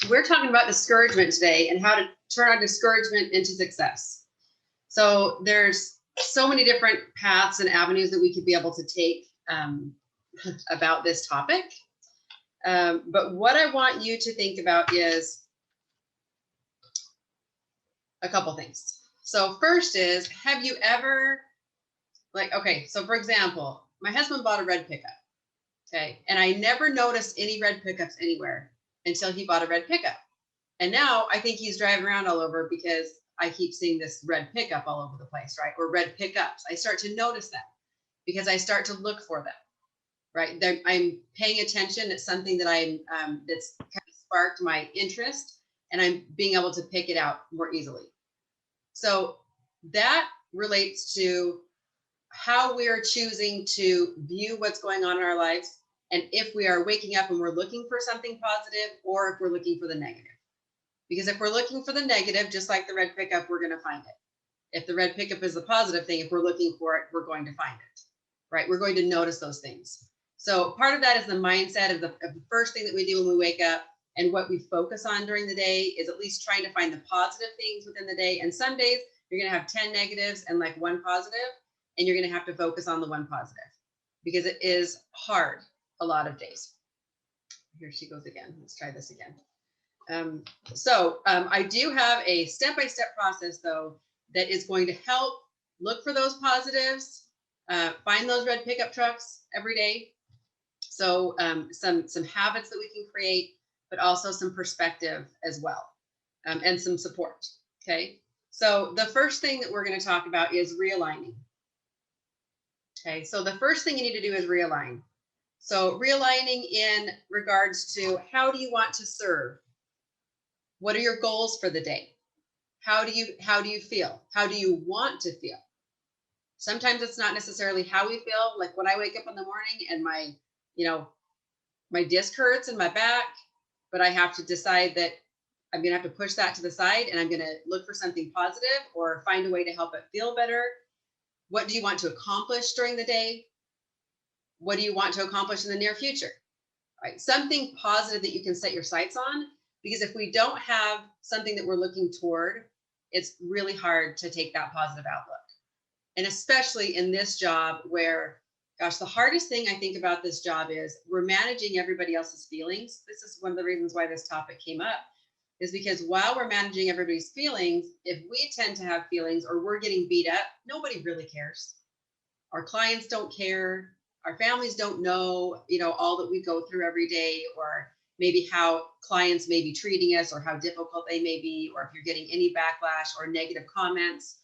We're talking about discouragement today and how to turn our discouragement into success. So there's so many different paths and avenues that we could be able to take about this topic. But what I want you to think about is a couple things. So first is, have you ever, okay, so for example, my husband bought a red pickup, okay? And I never noticed any red pickups anywhere until he bought a red pickup. And now I think he's driving around all over because I keep seeing this red pickup all over the place, right? Or red pickups. I start to notice them because I start to look for them, right? I'm paying attention. It's something that that's kind of sparked my interest, and I'm being able to pick it out more easily. So that relates to how we are choosing to view what's going on in our lives, and if we are waking up and we're looking for something positive, or if we're looking for the negative. Because if we're looking for the negative, just like the red pickup, we're going to find it. If the red pickup is the positive thing, if we're looking for it, we're going to find it, right? We're going to notice those things. So part of that is the mindset of the first thing that we do when we wake up, and what we focus on during the day is at least trying to find the positive things within the day. And some days you're going to have 10 negatives and like one positive, and you're going to have to focus on the one positive because it is hard a lot of days. Here she goes again. Let's try this again. I do have a step-by-step process though that is going to help look for those positives, find those red pickup trucks every day. So some habits that we can create, but also some perspective as well, and some support. Okay, so the first thing that we're going to talk about is realigning. Okay, so the first thing you need to do is realign. So realigning in regards to, how do you want to serve? What are your goals for the day? How do you feel? How do you want to feel? Sometimes it's not necessarily how we feel. Like when I wake up in the morning and my disc hurts in my back, but I have to decide that I'm going to have to push that to the side, and I'm going to look for something positive or find a way to help it feel better. What do you want to accomplish during the day? What do you want to accomplish in the near future? Right? Something positive that you can set your sights on, because if we don't have something that we're looking toward, it's really hard to take that positive outlook. And especially in this job where, gosh, the hardest thing I think about this job is we're managing everybody else's feelings. This is one of the reasons why this topic came up, is because while we're managing everybody's feelings, if we tend to have feelings or we're getting beat up, nobody really cares. Our clients don't care. Our families don't know, all that we go through every day, or maybe how clients may be treating us, or how difficult they may be, or if you're getting any backlash or negative comments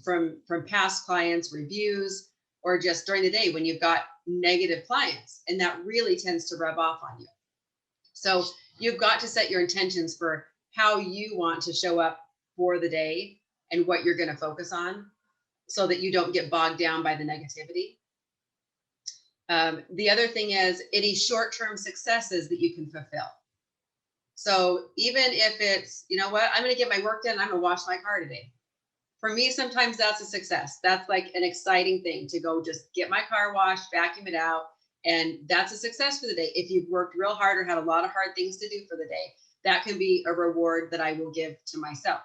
from past clients, reviews, or just during the day when you've got negative clients, and that really tends to rub off on you. So you've got to set your intentions for how you want to show up for the day and what you're going to focus on, so that you don't get bogged down by the negativity. The other thing is any short-term successes that you can fulfill. So even if it's, I'm going to get my work done, I'm going to wash my car today. For me, sometimes that's a success. That's like an exciting thing, to go just get my car washed, vacuum it out. And that's a success for the day. If you've worked real hard or had a lot of hard things to do for the day, that can be a reward that I will give to myself.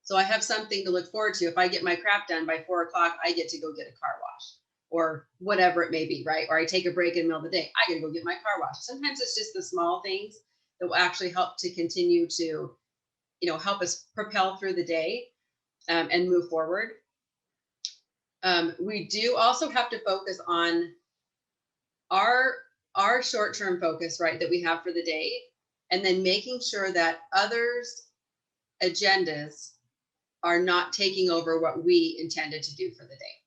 So I have something to look forward to. If I get my crap done by 4 o'clock, I get to go get a car wash, or whatever it may be, right? Or I take a break in the middle of the day, I get to go get my car washed. Sometimes it's just the small things that will actually help to continue to, help us propel through the day and move forward. We do also have to focus on our short-term focus, right, that we have for the day, and then making sure that others' agendas are not taking over what we intended to do for the day.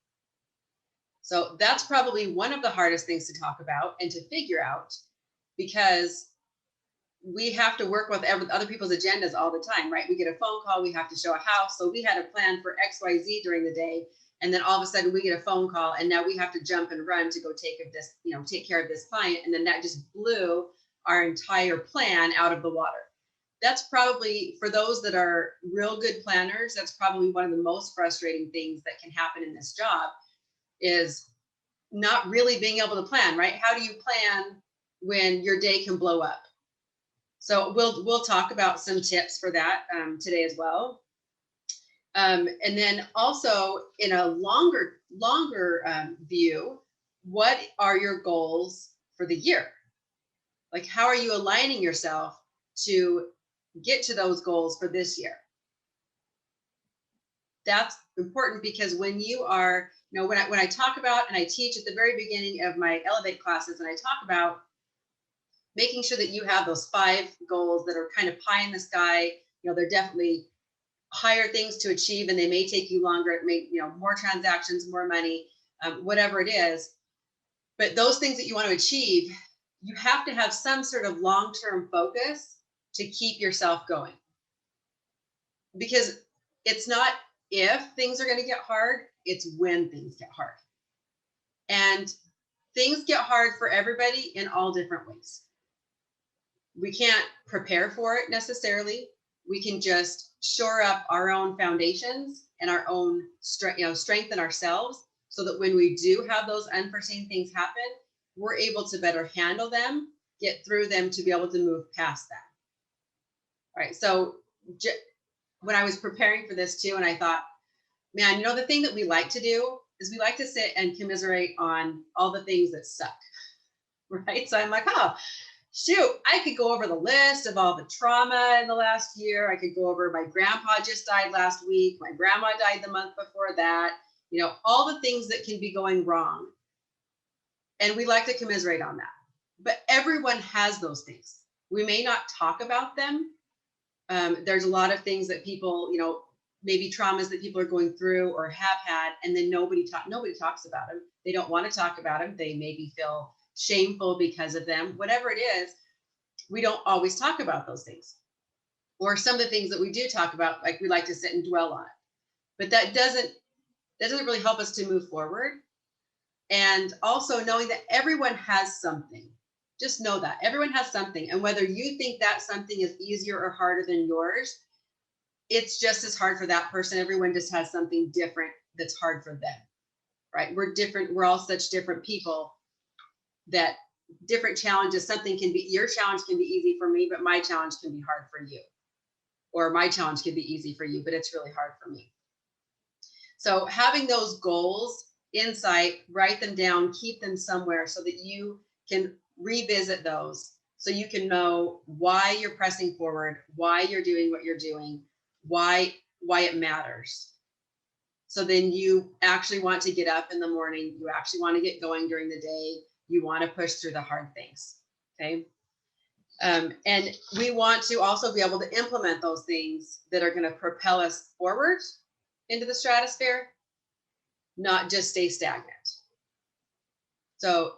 So that's probably one of the hardest things to talk about and to figure out, because we have to work with other people's agendas all the time, right? We get a phone call, we have to show a house. So we had a plan for XYZ during the day, and then all of a sudden we get a phone call, and now we have to jump and run to go take care of this client. And then that just blew our entire plan out of the water. That's probably, for those that are real good planners, that's probably one of the most frustrating things that can happen in this job, is not really being able to plan, right? How do you plan when your day can blow up? So we'll talk about some tips for that today as well. And then also in a longer view, what are your goals for the year? Like, how are you aligning yourself to get to those goals for this year? That's important, because when you are, when I talk about, and I teach at the very beginning of my Elevate classes, and I talk about making sure that you have those 5 goals that are kind of pie in the sky. They're definitely higher things to achieve, and they may take you longer. It may, more transactions, more money, whatever it is. But those things that you want to achieve, you have to have some sort of long-term focus to keep yourself going. Because it's not if things are going to get hard, it's when things get hard. And things get hard for everybody in all different ways. We can't prepare for it necessarily. We can just shore up our own foundations and our own strengthen ourselves, so that when we do have those unforeseen things happen, we're able to better handle them, get through them, to be able to move past that. All right. So when I was preparing for this too, and I thought, man, the thing that we like to do is we like to sit and commiserate on all the things that suck. Right. So I'm like, oh, shoot, I could go over the list of all the trauma in the last year. I could go over, my grandpa just died last week. My grandma died the month before that. All the things that can be going wrong. And we like to commiserate on that. But everyone has those things. We may not talk about them. There's a lot of things that people, maybe traumas that people are going through or have had, and then nobody talks about them. They don't want to talk about them. They maybe feel shameful because of them. Whatever it is, we don't always talk about those things. Or some of the things that we do talk about, like, we like to sit and dwell on it. But that doesn't really help us to move forward. And also knowing that everyone has something. Just know that everyone has something. And whether you think that something is easier or harder than yours, it's just as hard for that person. Everyone just has something different that's hard for them, right? We're different. We're all such different people, that different challenges, your challenge can be easy for me, but my challenge can be hard for you. Or my challenge can be easy for you, but it's really hard for me. So having those goals in sight, write them down, keep them somewhere so that you can revisit those, so you can know why you're pressing forward, why you're doing what you're doing, why it matters. So then you actually want to get up in the morning, you actually want to get going during the day, you want to push through the hard things. Okay. And we want to also be able to implement those things that are going to propel us forward into the stratosphere, not just stay stagnant. So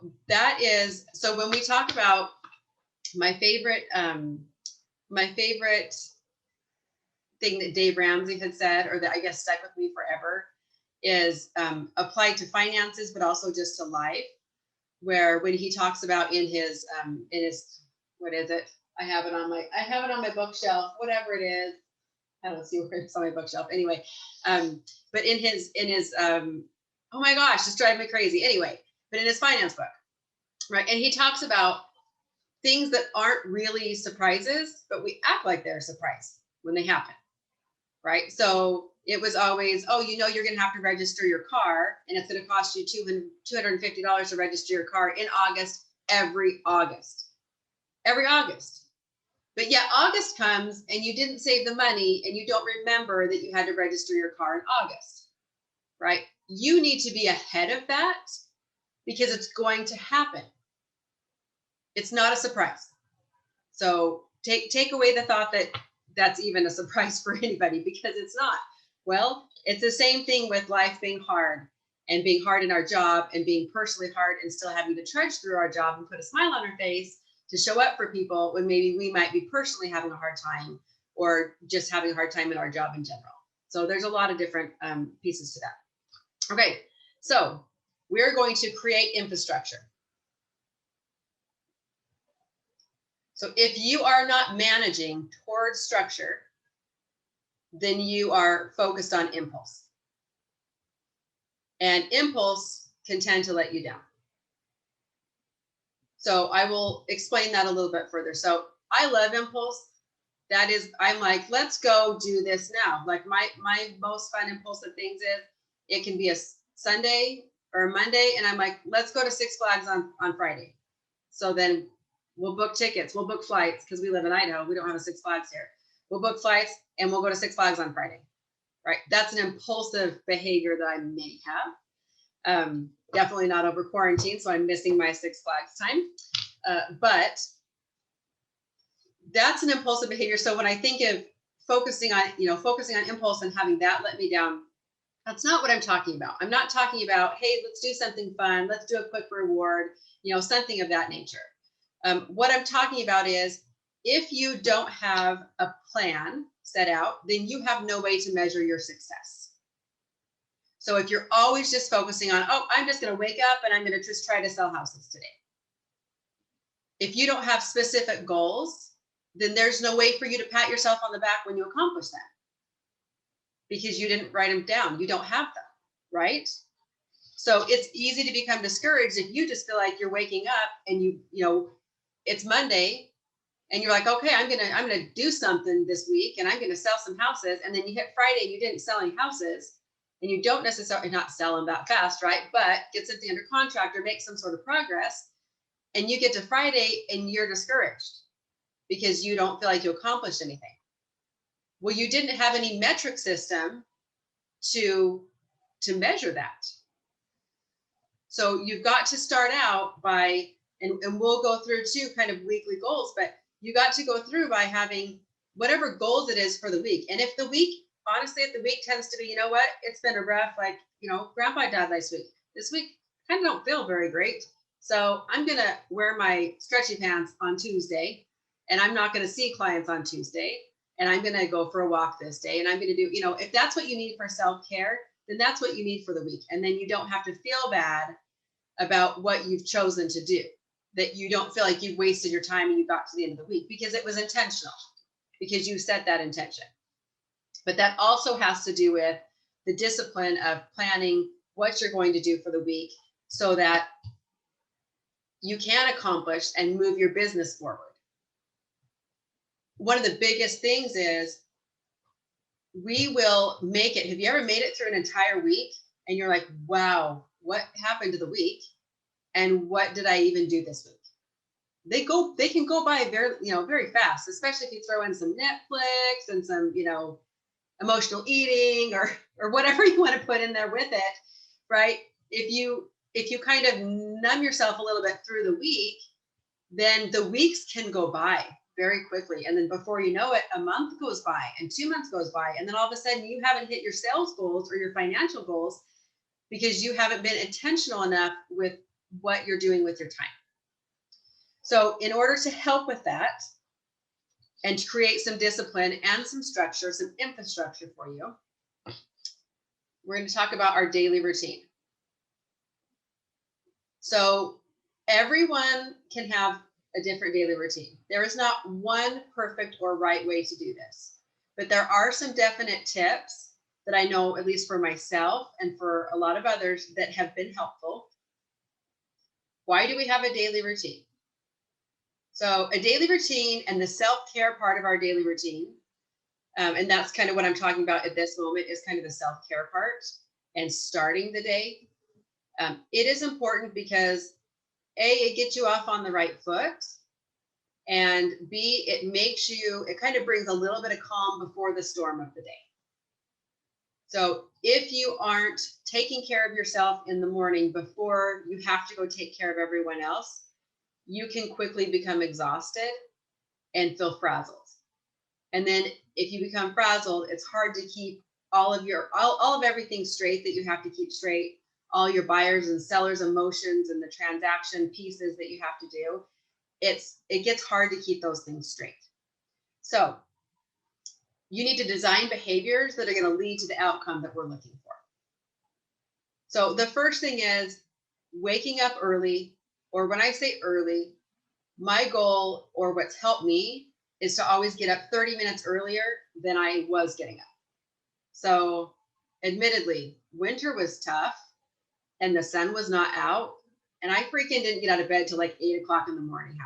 so when we talk about my favorite thing that Dave Ramsey had said, or that I guess stuck with me forever, is applied to finances, but also just to life, where when he talks about in his what is it? I have it on my bookshelf, whatever it is. I don't see where it's on my bookshelf. Anyway, but in his oh my gosh, it's driving me crazy. Anyway, but in his finance book, right? And he talks about things that aren't really surprises, but we act like they're a surprise when they happen, right? So it was always, oh, you're going to have to register your car, and it's going to cost you $250 to register your car in August, every August. But yet August comes and you didn't save the money, and you don't remember that you had to register your car in August, right? You need to be ahead of that, because it's going to happen. It's not a surprise. So take away the thought that that's even a surprise for anybody, because it's not. Well, it's the same thing with life being hard, and being hard in our job, and being personally hard, and still having to trudge through our job and put a smile on our face to show up for people when maybe we might be personally having a hard time, or just having a hard time in our job in general. So there's a lot of different pieces to that. Okay, so we're going to create infrastructure. So if you are not managing towards structure, then you are focused on impulse. And impulse can tend to let you down. So I will explain that a little bit further. So I love impulse. That is, I'm like, let's go do this now. Like my most fun impulsive things is it can be a Sunday or a Monday, and I'm like, let's go to Six Flags on Friday. So then we'll book tickets, we'll book flights, because we live in Idaho. We don't have a Six Flags here. We'll book flights and we'll go to Six Flags on Friday. Right? That's an impulsive behavior that I may have. Definitely not over quarantine, so I'm missing my Six Flags time. But that's an impulsive behavior. So when I think of focusing on impulse and having that let me down, that's not what I'm talking about. I'm not talking about, hey, let's do something fun. Let's do a quick reward, something of that nature. What I'm talking about is if you don't have a plan set out, then you have no way to measure your success. So if you're always just focusing on, oh, I'm just going to wake up and I'm going to just try to sell houses today. If you don't have specific goals, then there's no way for you to pat yourself on the back when you accomplish that, because you didn't write them down. You don't have them, right? So it's easy to become discouraged if you just feel like you're waking up and it's Monday and you're like, okay, I'm gonna do something this week and I'm gonna sell some houses, and then you hit Friday and you didn't sell any houses, and you don't necessarily not sell them that fast, right? But get something under contract or make some sort of progress, and you get to Friday and you're discouraged because you don't feel like you accomplished anything. Well, you didn't have any metric system to measure that. So you've got to start out by, and we'll go through too kind of weekly goals, but you got to go through by having whatever goals it is for the week. And if the week, honestly, if the week tends to be, you know what, it's been a rough, like, grandpa died last week. This week, I kind of don't feel very great. So I'm going to wear my stretchy pants on Tuesday, and I'm not going to see clients on Tuesday. And I'm going to go for a walk this day. And I'm going to do, if that's what you need for self-care, then that's what you need for the week. And then you don't have to feel bad about what you've chosen to do, that you don't feel like you've wasted your time and you got to the end of the week, because it was intentional, because you set that intention. But that also has to do with the discipline of planning what you're going to do for the week so that you can accomplish and move your business forward. One of the biggest things is we will make it. Have you ever made it through an entire week and you're like, wow, what happened to the week? And what did I even do this week? They can go by very fast, especially if you throw in some Netflix and some, emotional eating or whatever you want to put in there with it, right? If you kind of numb yourself a little bit through the week, then the weeks can go by very quickly. And then before you know it, a month goes by and 2 months goes by. And then all of a sudden you haven't hit your sales goals or your financial goals because you haven't been intentional enough with what you're doing with your time. So in order to help with that and to create some discipline and some structure, some infrastructure for you, we're going to talk about our daily routine. So everyone can have a different daily routine. There is not one perfect or right way to do this, but there are some definite tips that I know, at least for myself and for a lot of others, that have been helpful. Why do we have a daily routine? So a daily routine and the self-care part of our daily routine, and that's kind of what I'm talking about at this moment, is kind of the self-care part and starting the day. It is important because A, it gets you off on the right foot, and B, it kind of brings a little bit of calm before the storm of the day. So if you aren't taking care of yourself in the morning before you have to go take care of everyone else, you can quickly become exhausted and feel frazzled. And then if you become frazzled, it's hard to keep all of everything straight that you have to keep straight, all your buyers and sellers emotions and the transaction pieces that you have to do. It gets hard to keep those things straight. So you need to design behaviors that are going to lead to the outcome that we're looking for. So the first thing is waking up early, or when I say early, my goal, or what's helped me, is to always get up 30 minutes earlier than I was getting up. So admittedly, winter was tough and the sun was not out, and I freaking didn't get out of bed till like 8 o'clock in the morning.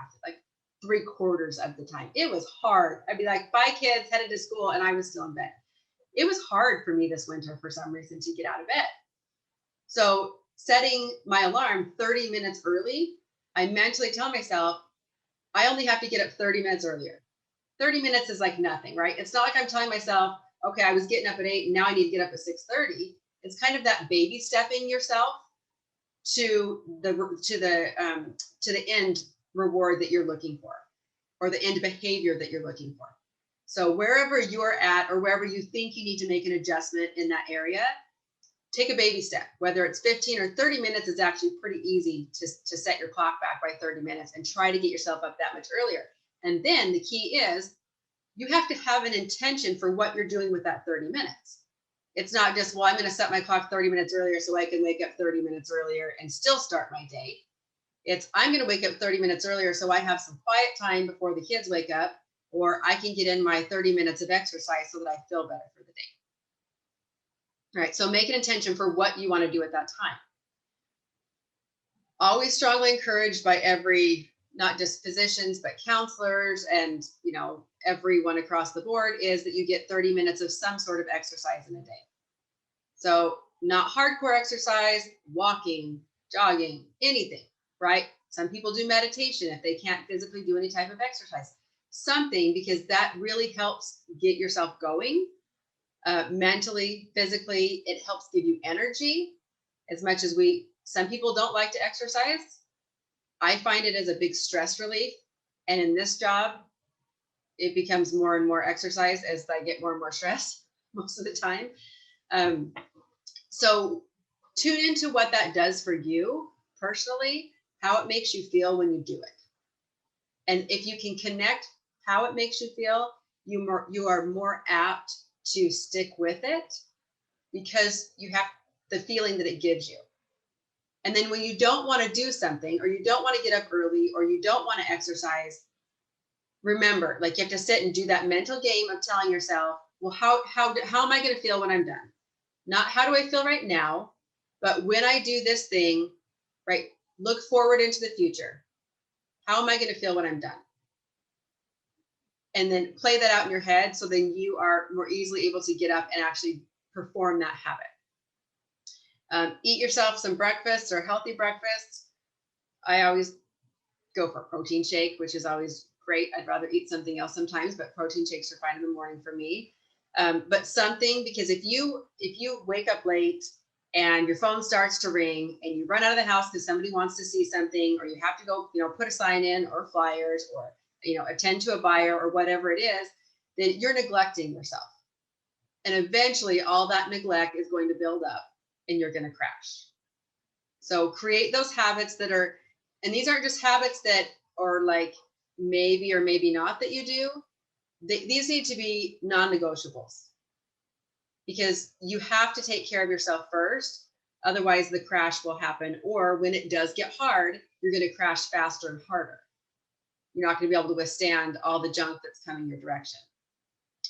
3/4 of the time. It was hard. I'd be like, bye kids, headed to school, and I was still in bed. It was hard for me this winter for some reason to get out of bed. So setting my alarm 30 minutes early, I mentally tell myself, I only have to get up 30 minutes earlier. 30 minutes is like nothing, right? It's not like I'm telling myself, okay, I was getting up at 8 and now I need to get up at 6:30. It's kind of that baby stepping yourself to the end reward that you're looking for, or the end behavior that you're looking for. So wherever you're at, or wherever you think you need to make an adjustment in that area, take a baby step. Whether it's 15 or 30 minutes, is actually pretty easy to set your clock back by 30 minutes and try to get yourself up that much earlier. And then the key is you have to have an intention for what you're doing with that 30 minutes. It's not just, well, I'm going to set my clock 30 minutes earlier so I can wake up 30 minutes earlier and still start my day. It's, I'm going to wake up 30 minutes earlier so I have some quiet time before the kids wake up, or I can get in my 30 minutes of exercise so that I feel better for the day. All right, so make an intention for what you want to do at that time. Always strongly encouraged by not just physicians, but counselors and, everyone across the board, is that you get 30 minutes of some sort of exercise in a day. So not hardcore exercise, walking, jogging, anything, right? Some people do meditation if they can't physically do any type of exercise. Something, because that really helps get yourself going mentally, physically. It helps give you energy. As much as some people don't like to exercise, I find it as a big stress relief. And in this job, it becomes more and more exercise as I get more and more stress most of the time. So tune into what that does for you personally, how it makes you feel when you do it. And if you can connect how it makes you feel, you are more apt to stick with it, because you have the feeling that it gives you. And then when you don't want to do something, or you don't want to get up early, or you don't want to exercise, remember, like, you have to sit and do that mental game of telling yourself, well, how am I going to feel when I'm done? Not how do I feel right now, but when I do this thing, right? Look forward into the future. How am I going to feel when I'm done? And then play that out in your head, so then you are more easily able to get up and actually perform that habit. Eat yourself some breakfast, or healthy breakfast. I always go for a protein shake, which is always great. I'd rather eat something else sometimes, but protein shakes are fine in the morning for me. But something, because if you wake up late and your phone starts to ring and you run out of the house because somebody wants to see something, or you have to go, put a sign in, or flyers, or, attend to a buyer, or whatever it is, then you're neglecting yourself. And eventually all that neglect is going to build up and you're going to crash. So create those habits that are, and these aren't just habits that are like maybe or maybe not that you do. These need to be non-negotiables, because you have to take care of yourself first. Otherwise the crash will happen. Or when it does get hard, you're going to crash faster and harder. You're not going to be able to withstand all the junk that's coming your direction.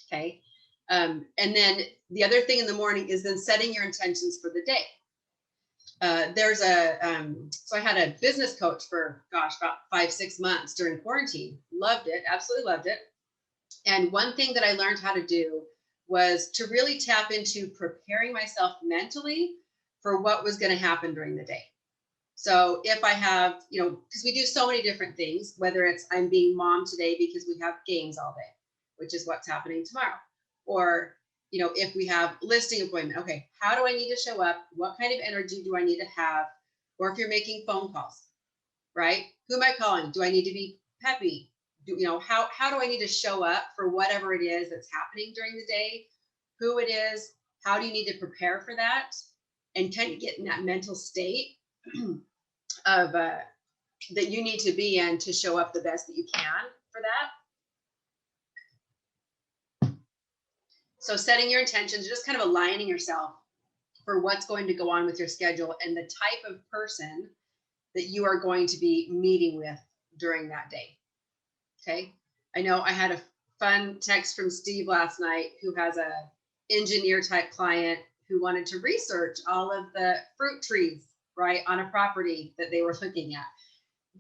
Okay. And then the other thing in the morning is then setting your intentions for the day. So I had a business coach for, about 5-6 months during quarantine. Loved it. Absolutely loved it. And one thing that I learned how to do was to really tap into preparing myself mentally for what was going to happen during the day. So if I have, because we do so many different things, whether it's I'm being mom today because we have games all day, which is what's happening tomorrow. Or, if we have listing appointment, okay, how do I need to show up? What kind of energy do I need to have? Or if you're making phone calls, right? Who am I calling? Do I need to be peppy? How do I need to show up for whatever it is that's happening during the day? Who it is? How do you need to prepare for that? And kind of get in that mental state of that you need to be in to show up the best that you can for that. So setting your intentions, just kind of aligning yourself for what's going to go on with your schedule and the type of person that you are going to be meeting with during that day. Okay. I know I had a fun text from Steve last night, who has a engineer type client who wanted to research all of the fruit trees, right, on a property that they were looking at.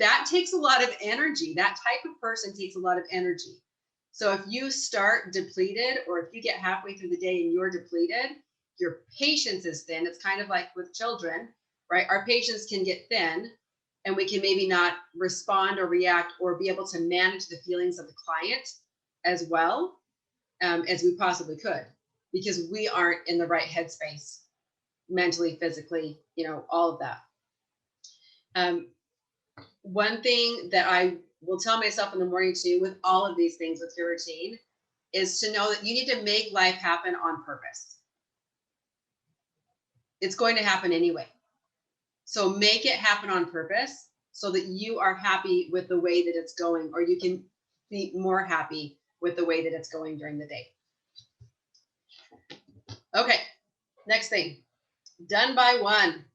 that takes a lot of energy. That type of person takes a lot of energy. So if you start depleted, or if you get halfway through the day and you're depleted, your patience is thin. It's kind of like with children, right? Our patience can get thin, and we can maybe not respond or react or be able to manage the feelings of the client as well as we possibly could, because we aren't in the right headspace mentally, physically, all of that. One thing that I will tell myself in the morning too, with all of these things with your routine, is to know that you need to make life happen on purpose. It's going to happen anyway. So make it happen on purpose so that you are happy with the way that it's going, or you can be more happy with the way that it's going during the day. Okay, next thing, done by one.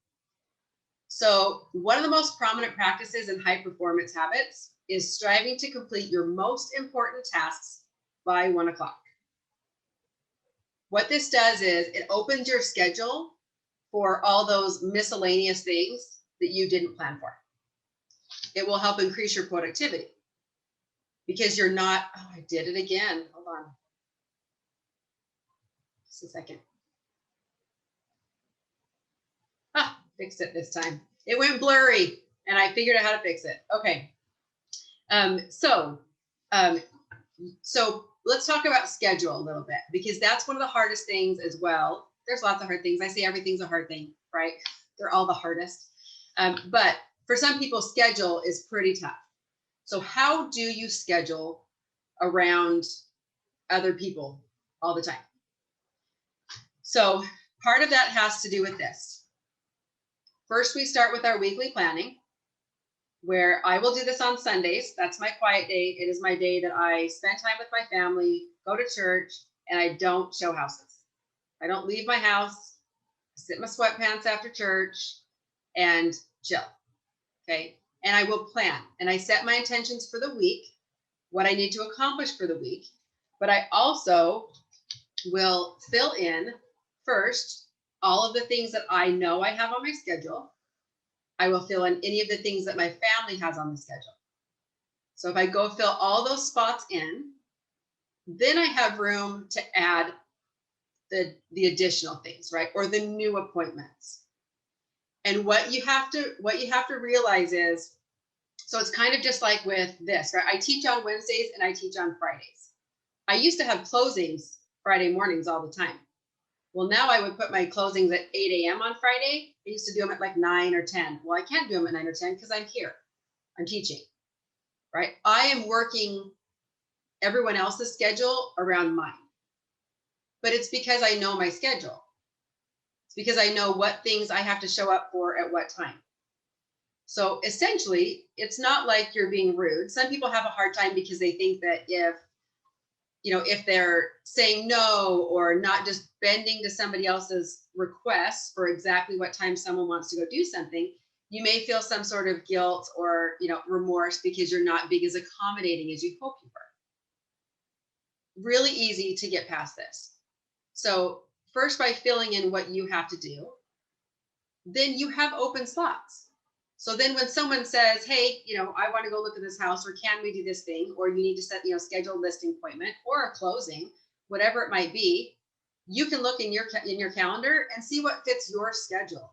So one of the most prominent practices in high performance habits is striving to complete your most important tasks by 1 o'clock. What this does is it opens your schedule for all those miscellaneous things that you didn't plan for. It will help increase your productivity because you're not, oh, I did it again. Hold on. Just a second. Ah, fixed it this time. It went blurry and I figured out how to fix it. Okay. So let's talk about schedule a little bit, because that's one of the hardest things as well. There's lots of hard things. I say everything's a hard thing, right? They're all the hardest. But for some people, schedule is pretty tough. So how do you schedule around other people all the time? So part of that has to do with this. First, we start with our weekly planning, where I will do this on Sundays. That's my quiet day. It is my day that I spend time with my family, go to church, and I don't show houses. I don't leave my house, sit in my sweatpants after church, and chill. Okay. And I will plan, and I set my intentions for the week, what I need to accomplish for the week. But I also will fill in first all of the things that I know I have on my schedule. I will fill in any of the things that my family has on the schedule. So if I go fill all those spots in, then I have room to add the additional things, right? Or the new appointments. And what you have to realize is, so it's kind of just like with this, right? I teach on Wednesdays and I teach on Fridays. I used to have closings Friday mornings all the time. Well, now I would put my closings at 8 a.m. on Friday. I used to do them at like 9 or 10. Well, I can't do them at 9 or 10 because I'm here. I'm teaching, right? I am working everyone else's schedule around mine. But it's because I know my schedule. It's because I know what things I have to show up for at what time. So essentially, it's not like you're being rude. Some people have a hard time because they think that if they're saying no or not just bending to somebody else's requests for exactly what time someone wants to go do something, you may feel some sort of guilt or remorse because you're not being as accommodating as you hope you were. Really easy to get past this. So first, by filling in what you have to do, then you have open slots. So then when someone says, hey, I want to go look at this house, or can we do this thing, or you need to set, schedule a listing appointment or a closing, whatever it might be, you can look in your calendar and see what fits your schedule.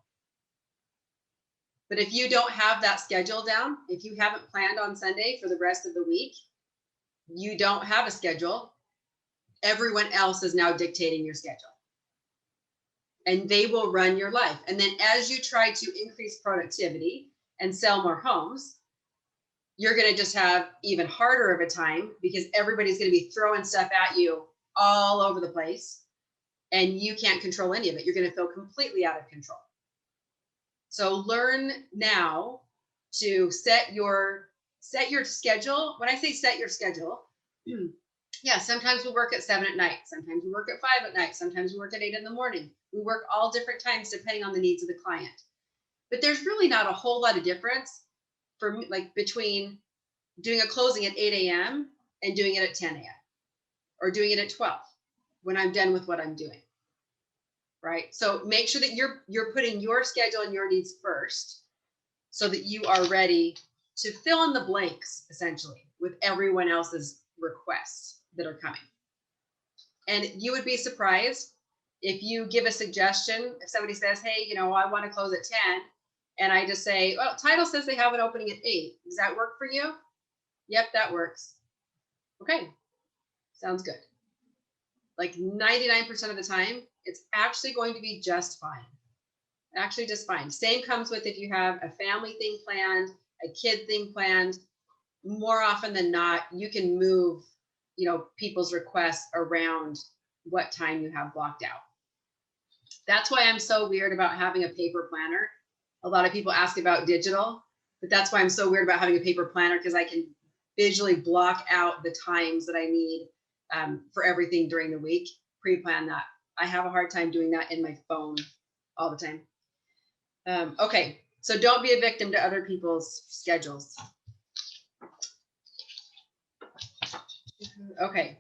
But if you don't have that schedule down, if you haven't planned on Sunday for the rest of the week, you don't have a schedule. Everyone else is now dictating your schedule. And they will run your life. And then as you try to increase productivity and sell more homes, you're going to just have even harder of a time because everybody's going to be throwing stuff at you all over the place and you can't control any of it. You're going to feel completely out of control. So learn now to set your schedule. When I say set your schedule, yeah, sometimes we work at 7 at night. Sometimes we work at 5 at night. Sometimes we work at 8 in the morning. We work all different times depending on the needs of the client. But there's really not a whole lot of difference for me, like between doing a closing at 8 a.m. and doing it at 10 a.m. or doing it at 12 when I'm done with what I'm doing. Right? So make sure that you're putting your schedule and your needs first so that you are ready to fill in the blanks, essentially, with everyone else's requests that are coming. And you would be surprised if you give a suggestion, if somebody says, hey, you know, I want to close at 10, and I just say, well, title says they have an opening at 8. Does that work for you? Yep, that works. Okay, sounds good. Like 99% of the time, it's actually going to be just fine. Actually just fine. Same comes with if you have a family thing planned, a kid thing planned. More often than not, you can move, you know, people's requests around what time you have blocked out. That's why I'm so weird about having a paper planner. A lot of people ask about digital, but that's why I'm so weird about having a paper planner, because I can visually block out the times that I need for everything during the week, pre-plan that. I have a hard time doing that in my phone all the time. Okay, so don't be a victim to other people's schedules. Okay.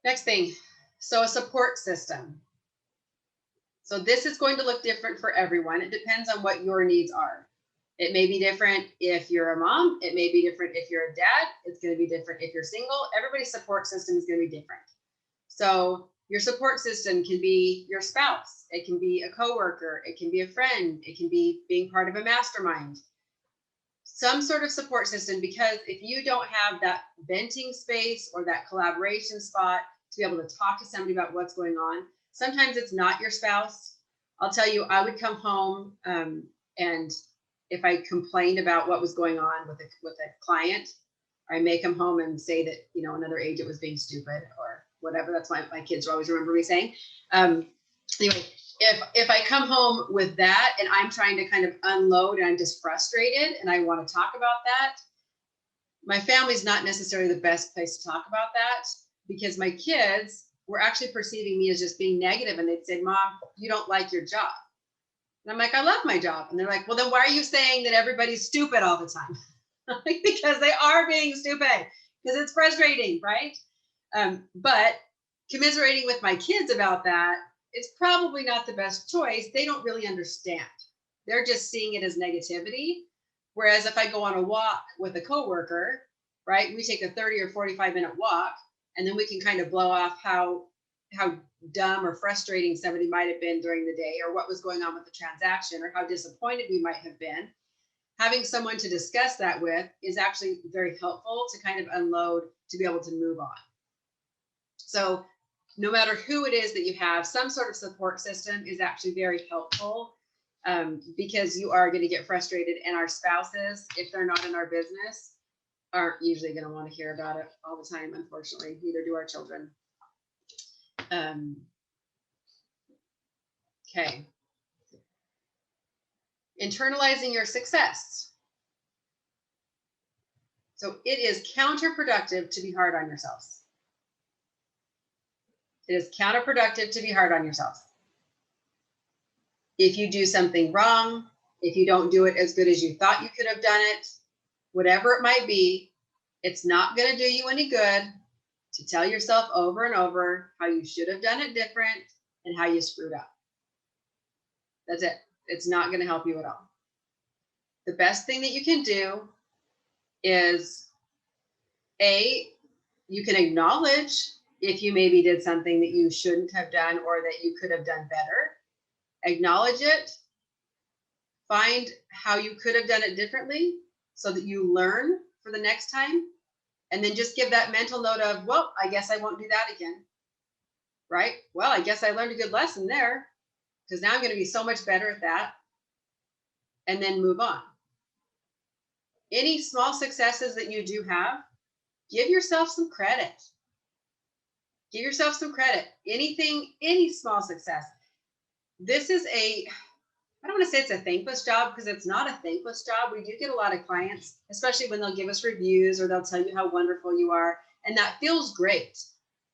Next thing, so a support system. So this is going to look different for everyone. It depends on what your needs are. It may be different if you're a mom. It may be different if you're a dad. It's going to be different if you're single. Everybody's support system is going to be different. So your support system can be your spouse. It can be a coworker. It can be a friend. It can be being part of a mastermind. Some sort of support system, because if you don't have that venting space or that collaboration spot to be able to talk to somebody about what's going on, sometimes it's not your spouse. I'll tell you, I would come home and if I complained about what was going on with a client, I may come home and say that, you know, another agent was being stupid or whatever. That's why my kids always remember me saying. Anyway, if I come home with that and I'm trying to kind of unload and I'm just frustrated and I want to talk about that, my family's not necessarily the best place to talk about that, because my kids were actually perceiving me as just being negative, and they'd say, Mom, you don't like your job. And I'm like, I love my job. And they're like, well, then why are you saying that everybody's stupid all the time? Because they are being stupid, because it's frustrating, right? But commiserating with my kids about that, it's probably not the best choice. They don't really understand. They're just seeing it as negativity. Whereas if I go on a walk with a coworker, right, we take a 30 or 45-minute walk, and then we can kind of blow off how dumb or frustrating somebody might have been during the day, or what was going on with the transaction, or how disappointed we might have been. Having someone to discuss that with is actually very helpful to kind of unload, to be able to move on. So no matter who it is that you have, some sort of support system is actually very helpful, because you are going to get frustrated, and our spouses, if they're not in our business, aren't usually going to want to hear about it all the time. Unfortunately, neither do our children. Okay. Internalizing your success. So it is counterproductive to be hard on yourselves. It is counterproductive to be hard on yourself. If you do something wrong, if you don't do it as good as you thought you could have done it, whatever it might be, it's not going to do you any good to tell yourself over and over how you should have done it different and how you screwed up. That's it. It's not going to help you at all. The best thing that you can do is, you can acknowledge if you maybe did something that you shouldn't have done or that you could have done better. Acknowledge it. Find how you could have done it differently so that you learn for the next time. And then just give that mental note of, well, I guess I won't do that again. Right? Well, I guess I learned a good lesson there, because now I'm going to be so much better at that. And then move on. Any small successes that you do have, give yourself some credit. Give yourself some credit. Any small success. This is I don't want to say it's a thankless job, because it's not a thankless job. We do get a lot of clients, especially when they'll give us reviews or they'll tell you how wonderful you are. And that feels great,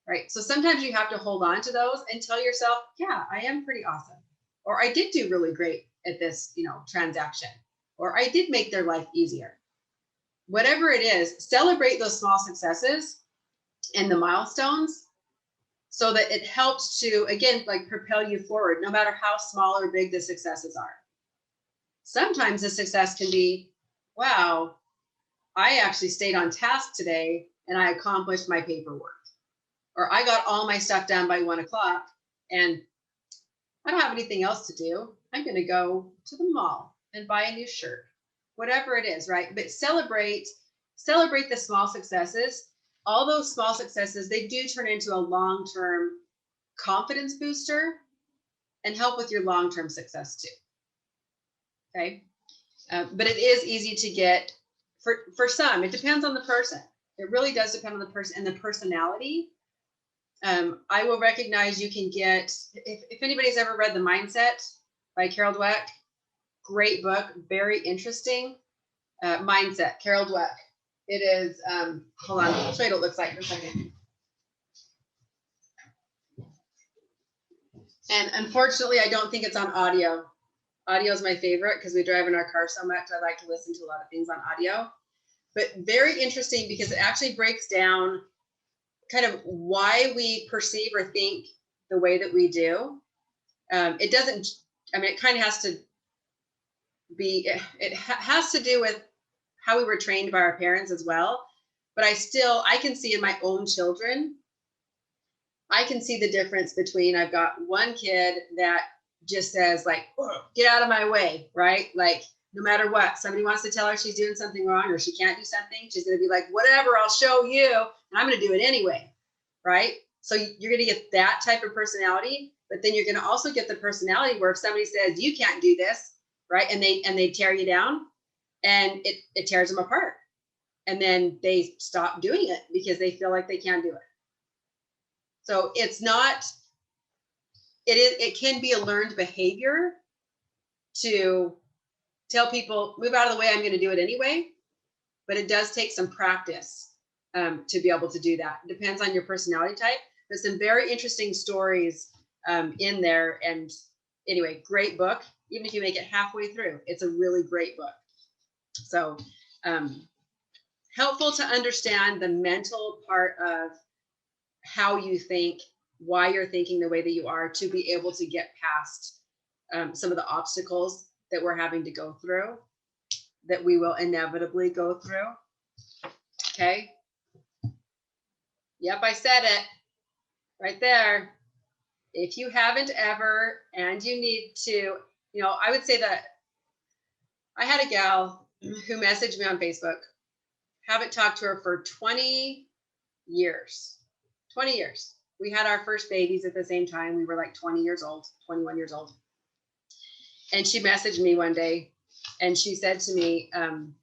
right? So sometimes you have to hold on to those and tell yourself, yeah, I am pretty awesome. Or I did do really great at this, transaction. Or I did make their life easier. Whatever it is, celebrate those small successes and the milestones, so that it helps to, again, like propel you forward, no matter how small or big the successes are. Sometimes the success can be, wow, I actually stayed on task today and I accomplished my paperwork, or I got all my stuff done by 1 o'clock and I don't have anything else to do. I'm going to go to the mall and buy a new shirt, whatever it is, right? But celebrate the small successes. All those small successes, they do turn into a long-term confidence booster and help with your long-term success too. Okay. But it is easy to get for some. It depends on the person. It really does depend on the person and the personality. I will recognize you can get, if anybody's ever read The Mindset by Carol Dweck, great book, very interesting. Mindset, Carol Dweck. It is, hold on, I'll show you what it looks like for a second. And unfortunately, I don't think it's on audio. Audio is my favorite because we drive in our car so much. I like to listen to a lot of things on audio. But very interesting because it actually breaks down kind of why we perceive or think the way that we do. It doesn't, I mean, it kind of has to be, it has to do with how we were trained by our parents as well. But I can see in my own children, I can see the difference between, I've got one kid that just says like, oh, get out of my way, right? Like, no matter what, somebody wants to tell her she's doing something wrong or she can't do something, she's going to be like, whatever, I'll show you. And I'm going to do it anyway, right? So you're going to get that type of personality, but then you're going to also get the personality where if somebody says, you can't do this, right? And they tear you down and it tears them apart. And then they stop doing it because they feel like they can't do it. So it's not, it can be a learned behavior to tell people, move out of the way, I'm going to do it anyway. But it does take some practice to be able to do that. It depends on your personality type. There's some very interesting stories in there. And anyway, great book. Even if you make it halfway through, it's a really great book. So helpful to understand the mental part of how you think, why you're thinking the way that you are, to be able to get past some of the obstacles that we're having to go through, that we will inevitably go through. Okay. Yep, I said it right there. If you haven't ever, and you need to, I would say that I had a gal who messaged me on Facebook, haven't talked to her for 20 years. 20 years. We had our first babies at the same time. We were like 20 years old, 21 years old. And she messaged me one day and she said to me, and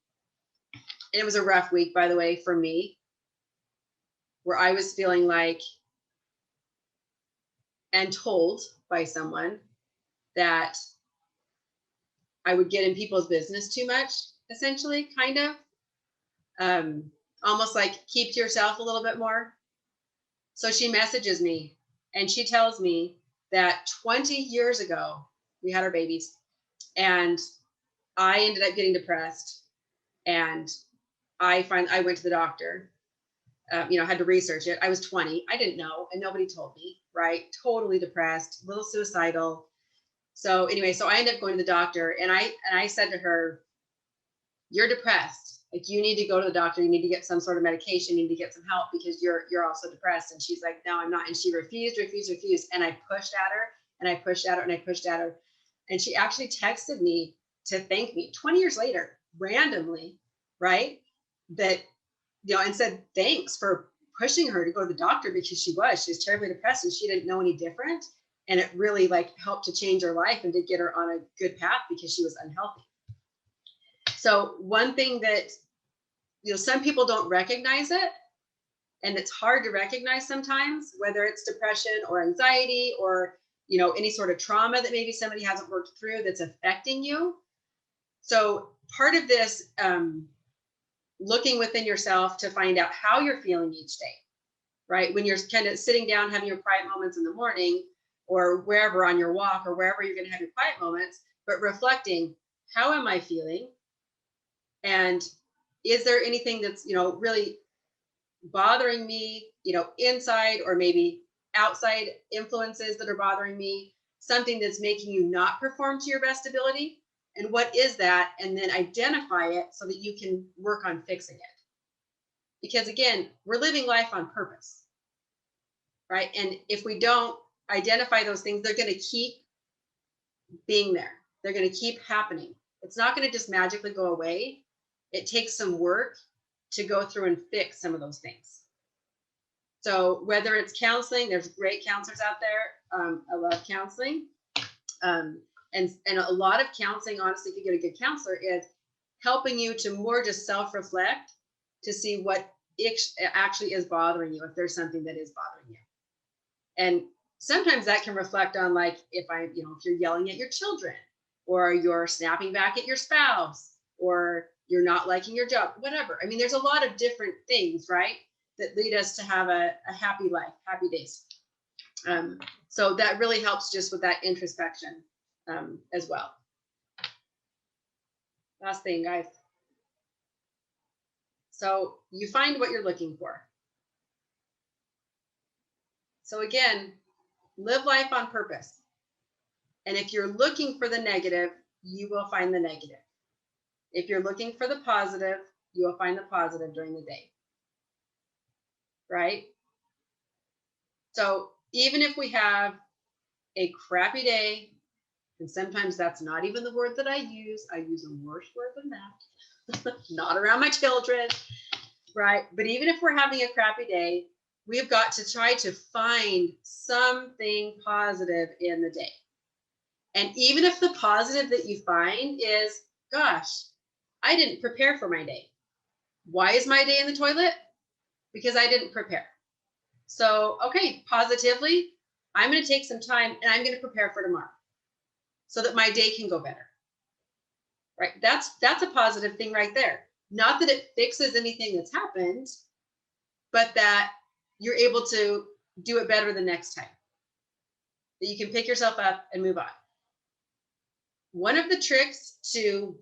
it was a rough week, by the way, for me, where I was feeling like, and told by someone that I would get in people's business too much, essentially, kind of, almost like keep to yourself a little bit more. So she messages me and she tells me that 20 years ago, we had our babies and I ended up getting depressed and I went to the doctor, had to research it. I was 20. I didn't know. And nobody told me, right? Totally depressed, a little suicidal. So anyway, so I ended up going to the doctor and I said to her, you're depressed. Like, you need to go to the doctor. You need to get some sort of medication. You need to get some help because you're also depressed. And she's like, no, I'm not. And she refused. And I pushed at her and I pushed at her and I pushed at her. And she actually texted me to thank me 20 years later, randomly, right? That, and said, thanks for pushing her to go to the doctor because she was terribly depressed and she didn't know any different. And it really helped to change her life and to get her on a good path because she was unhealthy. So one thing that, some people don't recognize it, and it's hard to recognize sometimes, whether it's depression or anxiety or, any sort of trauma that maybe somebody hasn't worked through that's affecting you. So part of this, looking within yourself to find out how you're feeling each day, right? When you're kind of sitting down, having your quiet moments in the morning or wherever on your walk or wherever you're going to have your quiet moments, but reflecting, how am I feeling? And is there anything that's, really bothering me, inside or maybe outside influences that are bothering me, something that's making you not perform to your best ability? And what is that? And then identify it so that you can work on fixing it. Because again, we're living life on purpose, right? And if we don't identify those things, they're going to keep being there. They're going to keep happening. It's not going to just magically go away. It takes some work to go through and fix some of those things. So whether it's counseling, there's great counselors out there. I love counseling. And a lot of counseling, honestly, if you get a good counselor, is helping you to more just self-reflect to see what actually is bothering you, if there's something that is bothering you. And sometimes that can reflect on, like, if you're yelling at your children, or you're snapping back at your spouse, or you're not liking your job, whatever. I mean, there's a lot of different things, right, that lead us to have a happy life, happy days. So that really helps just with that introspection as well. Last thing, guys. So you find what you're looking for. So again, live life on purpose. And if you're looking for the negative, you will find the negative. If you're looking for the positive, you will find the positive during the day. Right? So even if we have a crappy day, and sometimes that's not even the word that I use a worse word than that, not around my children, right? But even if we're having a crappy day, we've got to try to find something positive in the day. And even if the positive that you find is, gosh, I didn't prepare for my day. Why is my day in the toilet? Because I didn't prepare. So, okay, positively, I'm going to take some time and I'm going to prepare for tomorrow so that my day can go better. Right? That's a positive thing right there. Not that it fixes anything that's happened, but that you're able to do it better the next time. That you can pick yourself up and move on. One of the tricks to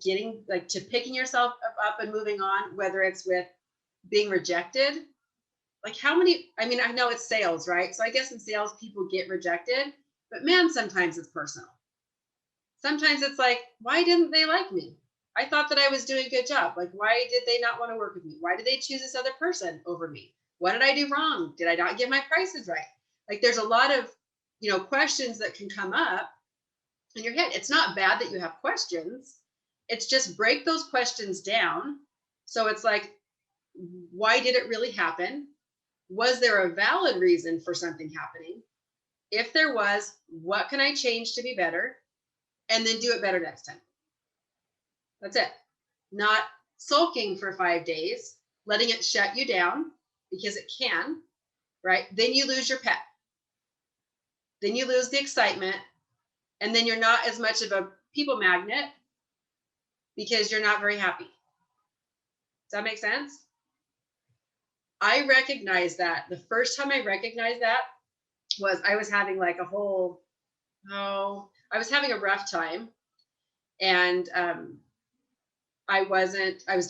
picking yourself up and moving on, whether it's with being rejected, I know it's sales, right? So I guess in sales, people get rejected, but man, sometimes it's personal. Sometimes it's like, why didn't they like me? I thought that I was doing a good job. Like, why did they not want to work with me? Why did they choose this other person over me? What did I do wrong? Did I not get my prices right? Like, there's a lot of, questions that can come up in your head. It's not bad that you have questions. It's just break those questions down. So it's like, why did it really happen? Was there a valid reason for something happening? If there was, what can I change to be better? And then do it better next time. That's it. Not sulking for 5 days, letting it shut you down, because it can, right? Then you lose your pep. Then you lose the excitement. And then you're not as much of a people magnet because you're not very happy. Does that make sense? I recognize that. The first time I recognized that was I was having like I was having a rough time, and I was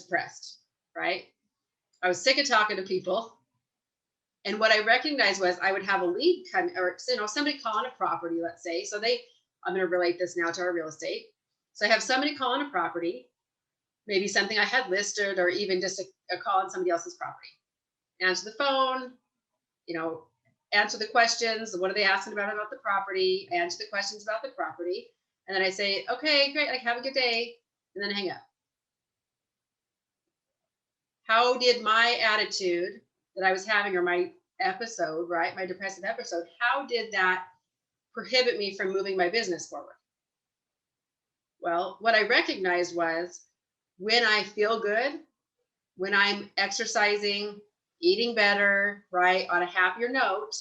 depressed, right? I was sick of talking to people. And what I recognized was I would have a lead come, or somebody call on a property, let's say. So I'm going to relate this now to our real estate. So I have somebody call on a property, maybe something I had listed, or even just a call on somebody else's property. Answer the phone, answer the questions. What are they asking about the property? I answer the questions about the property. And then I say, okay, great. Like, have a good day. And then hang up. How did my attitude that I was having, or my episode, right? My depressive episode, how did that prohibit me from moving my business forward? Well, what I recognized was when I feel good, when I'm exercising, eating better, right, on a happier note,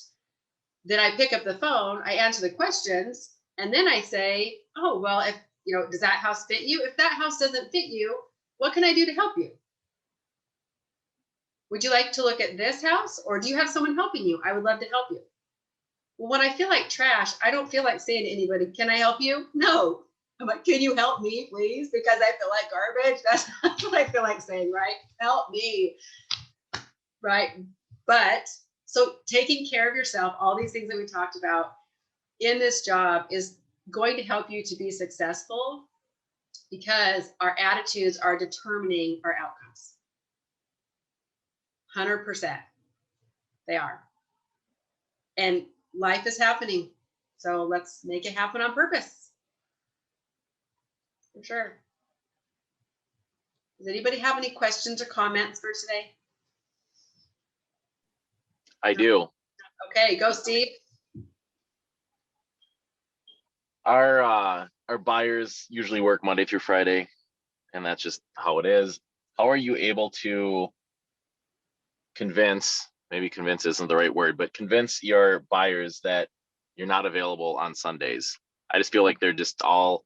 then I pick up the phone, I answer the questions, and then I say, oh, well, if, does that house fit you? If that house doesn't fit you, what can I do to help you? Would you like to look at this house, or do you have someone helping you? I would love to help you. Well, when I feel like trash, I don't feel like saying to anybody, can I help you? No. I'm like, can you help me, please? Because I feel like garbage. That's what I feel like saying, right? Help me. Right. But so taking care of yourself, all these things that we talked about in this job is going to help you to be successful because our attitudes are determining our outcomes. 100%. They are. And life is happening. So let's make it happen on purpose. For sure. Does anybody have any questions or comments for today? I do. Okay, go Steve. Our buyers usually work Monday through Friday, and that's just how it is. How are you able to convince, maybe convince isn't the right word, but convince your buyers that you're not available on Sundays? I just feel like they're just all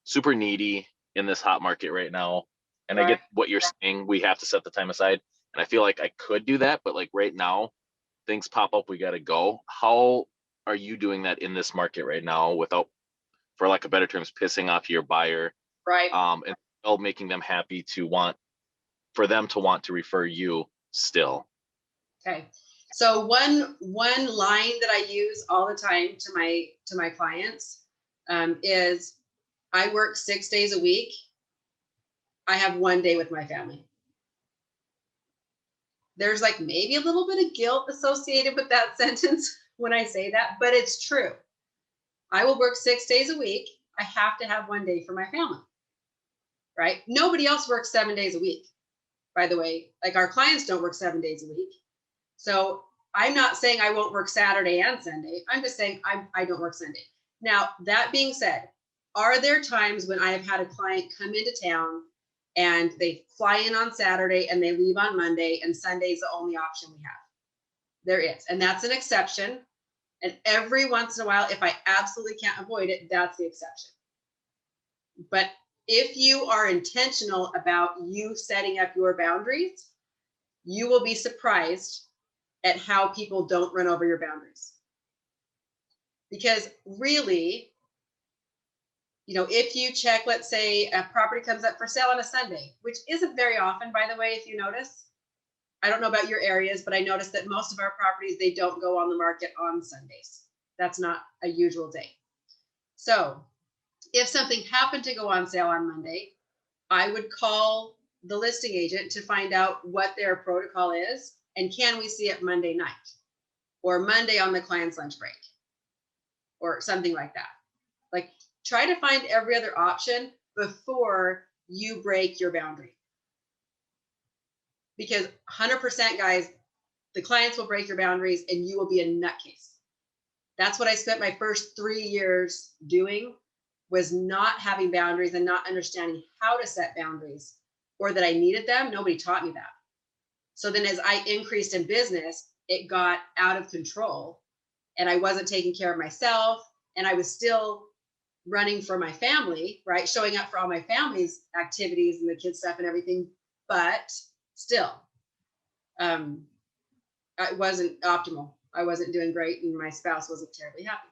super needy in this hot market right now. And I get what you're saying, we have to set the time aside. And I feel like I could do that, but like right now, things pop up, we got to go. How are you doing that in this market right now without, for lack of better terms, pissing off your buyer? Right. And still making them happy to want, for them to want to refer you still. Okay. So one line that I use all the time to my clients is, I work 6 days a week. I have 1 day with my family. There's like maybe a little bit of guilt associated with that sentence when I say that, but it's true. I will work 6 days a week. I have to have 1 day for my family, right? Nobody else works 7 days a week, by the way. Like our clients don't work 7 days a week. So I'm not saying I won't work Saturday and Sunday. I'm just saying I don't work Sunday. Now, that being said, are there times when I have had a client come into town and they fly in on Saturday and they leave on Monday and Sunday is the only option we have? There is, and that's an exception. And every once in a while, if I absolutely can't avoid it, that's the exception. But if you are intentional about you setting up your boundaries, you will be surprised at how people don't run over your boundaries. Because really, you know, if you check, let's say a property comes up for sale on a Sunday, which isn't very often, by the way, if you notice. I don't know about your areas, but I noticed that most of our properties, they don't go on the market on Sundays. That's not a usual day. So if something happened to go on sale on Monday, I would call the listing agent to find out what their protocol is and can we see it Monday night or Monday on the client's lunch break or something like that. Like try to find every other option before you break your boundary. Because 100% guys, the clients will break your boundaries and you will be a nutcase. That's what I spent my first 3 years doing, was not having boundaries and not understanding how to set boundaries or that I needed them. Nobody taught me that. So then as I increased in business, it got out of control and I wasn't taking care of myself and I was still running for my family, right? Showing up for all my family's activities and the kids stuff and everything, but still, it wasn't optimal. I wasn't doing great and my spouse wasn't terribly happy.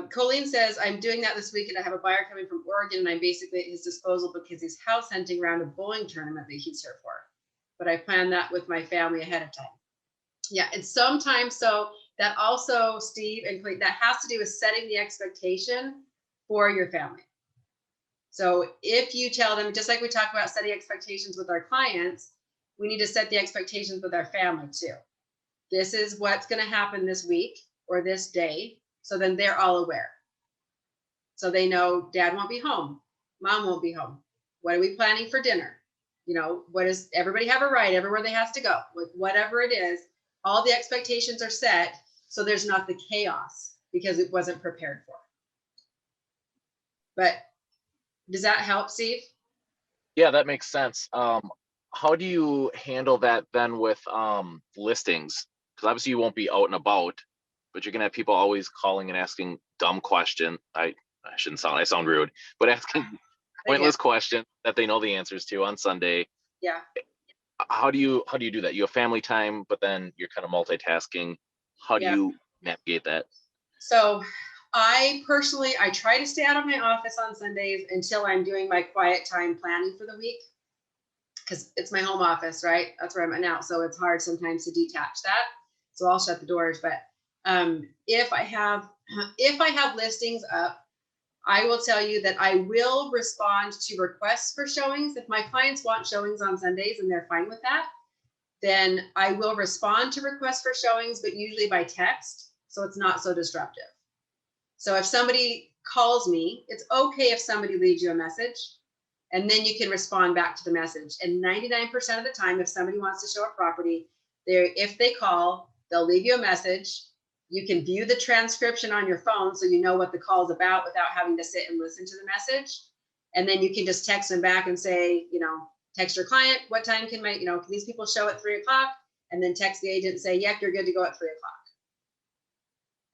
Colleen says, I'm doing that this week and I have a buyer coming from Oregon and I'm basically at his disposal because he's house hunting around a bowling tournament that he's here for. But I planned that with my family ahead of time. Yeah, and sometimes, so that also, Steve and Colleen, that has to do with setting the expectation for your family. So if you tell them, just like we talk about setting expectations with our clients, we need to set the expectations with our family too. This is what's going to happen this week or this day. So then they're all aware. So they know dad won't be home. Mom won't be home. What are we planning for dinner? You know, what does everybody have a right everywhere they has to go? Whatever it is, all the expectations are set. So there's not the chaos because it wasn't prepared for. But does that help, Steve? Yeah, that makes sense. How do you handle that then with listings? Because obviously you won't be out and about, but you're gonna have people always calling and asking dumb questions. I sound rude, but asking pointless questions that they know the answers to on Sunday. Yeah. How do you do that? You have family time, but then you're kind of multitasking. How do you navigate that? So I personally, I try to stay out of my office on Sundays until I'm doing my quiet time planning for the week, because it's my home office, right? That's where I'm at now. So it's hard sometimes to detach that. So I'll shut the doors. But if I have listings up, I will tell you that I will respond to requests for showings. If my clients want showings on Sundays and they're fine with that, then I will respond to requests for showings, but usually by text, so it's not so disruptive. So if somebody calls me, it's okay if somebody leaves you a message, and then you can respond back to the message. And 99% of the time, if somebody wants to show a property, if they call, they'll leave you a message. You can view the transcription on your phone so you know what the call is about without having to sit and listen to the message. And then you can just text them back and say, text your client, what time can can these people show at 3 o'clock? And then text the agent and say, yep, you're good to go at 3 o'clock.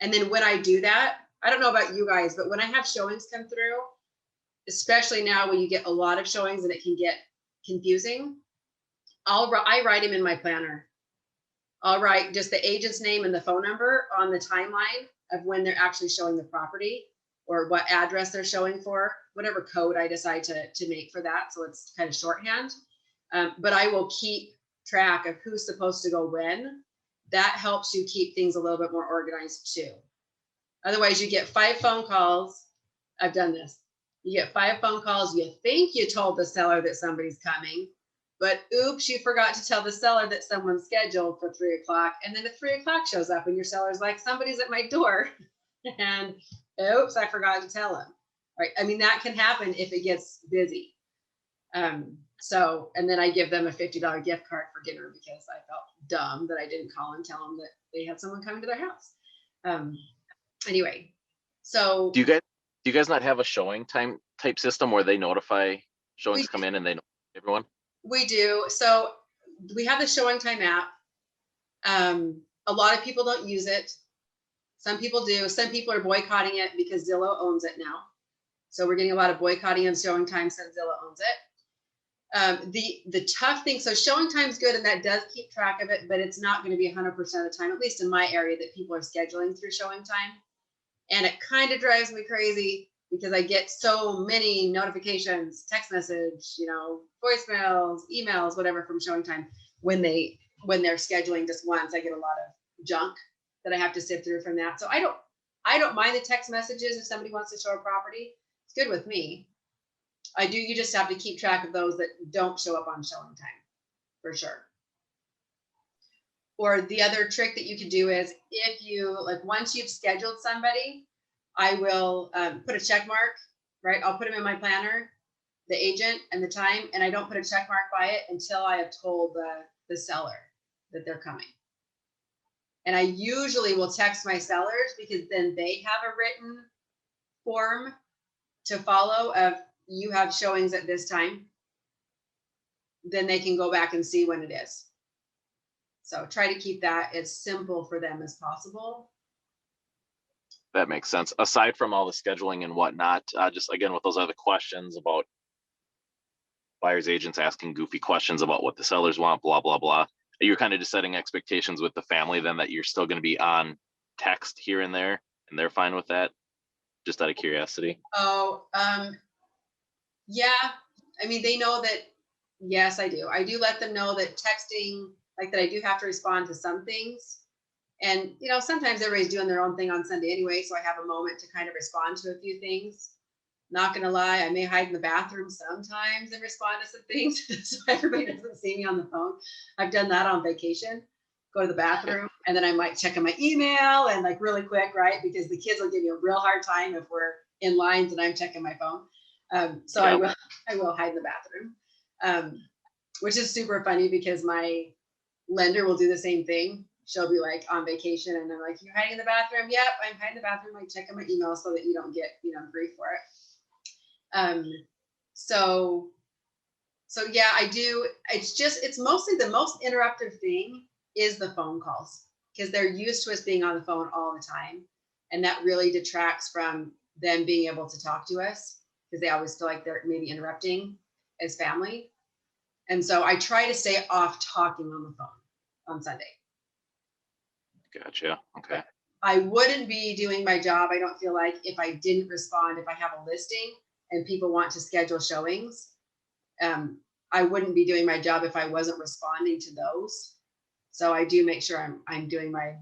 And then when I do that, I don't know about you guys, but when I have showings come through, especially now when you get a lot of showings and it can get confusing, I write them in my planner. I'll write just the agent's name and the phone number on the timeline of when they're actually showing the property or what address they're showing for, whatever code I decide to make for that. So it's kind of shorthand, but I will keep track of who's supposed to go when. That helps you keep things a little bit more organized too. Otherwise you get 5 phone calls. I've done this. You get 5 phone calls. You think you told the seller that somebody's coming, but oops, you forgot to tell the seller that someone's scheduled for 3 o'clock. And then at 3 o'clock shows up and your seller's like, somebody's at my door. And oops, I forgot to tell him. Right. I mean, that can happen if it gets busy. And then I give them a $50 gift card for dinner because I felt dumb that I didn't call and tell them that they had someone coming to their house. Anyway, so do you guys not have a showing time type system where they notify showings come in and they know everyone? We do. So we have the showing time app. A lot of people don't use it. Some people do. Some people are boycotting it because Zillow owns it now. So we're getting a lot of boycotting and showing time since Zillow owns it. The tough thing, so showing time's good and that does keep track of it, but it's not going to be 100% of the time, at least in my area, that people are scheduling through showing time. And it kind of drives me crazy because I get so many notifications, text message, voicemails, emails, whatever from showing time. When they're scheduling just once, I get a lot of junk that I have to sit through from that. So I don't mind the text messages if somebody wants to show a property. It's good with me. You just have to keep track of those that don't show up on showing time, for sure. Or the other trick that you can do is if you, once you've scheduled somebody, I will put a check mark, right? I'll put them in my planner, the agent and the time, and I don't put a check mark by it until I have told the seller that they're coming. And I usually will text my sellers because then they have a written form to follow of you have showings at this time. Then they can go back and see when it is. So try to keep that as simple for them as possible. That makes sense. Aside from all the scheduling and whatnot, just again with those other questions about buyers agents asking goofy questions about what the sellers want, blah, blah, blah. You're kind of just setting expectations with the family then that you're still going to be on text here and there and they're fine with that, just out of curiosity. Yeah. I mean, they know that, yes, I do. I do let them know that texting, that I do have to respond to some things. And, sometimes everybody's doing their own thing on Sunday anyway. So I have a moment to kind of respond to a few things. Not going to lie, I may hide in the bathroom sometimes and respond to some things so everybody doesn't see me on the phone. I've done that on vacation, go to the bathroom, and then I might check on my email and really quick, right? Because the kids will give you a real hard time if we're in lines and I'm checking my phone. So yeah. I will hide in the bathroom, which is super funny because my lender will do the same thing. She'll be on vacation and I'm like, you're hiding in the bathroom? Yep, I'm hiding in the bathroom. I check on my email so that you don't get, grief for it. So yeah, I do. It's mostly the most interruptive thing is the phone calls because they're used to us being on the phone all the time. And that really detracts from them being able to talk to us because they always feel like they're maybe interrupting as family. And so I try to stay off talking on the phone on Sunday. Gotcha. Okay. But I wouldn't be doing my job, I don't feel like, if I didn't respond, if I have a listing and people want to schedule showings. I wouldn't be doing my job if I wasn't responding to those. So I do make sure I'm doing my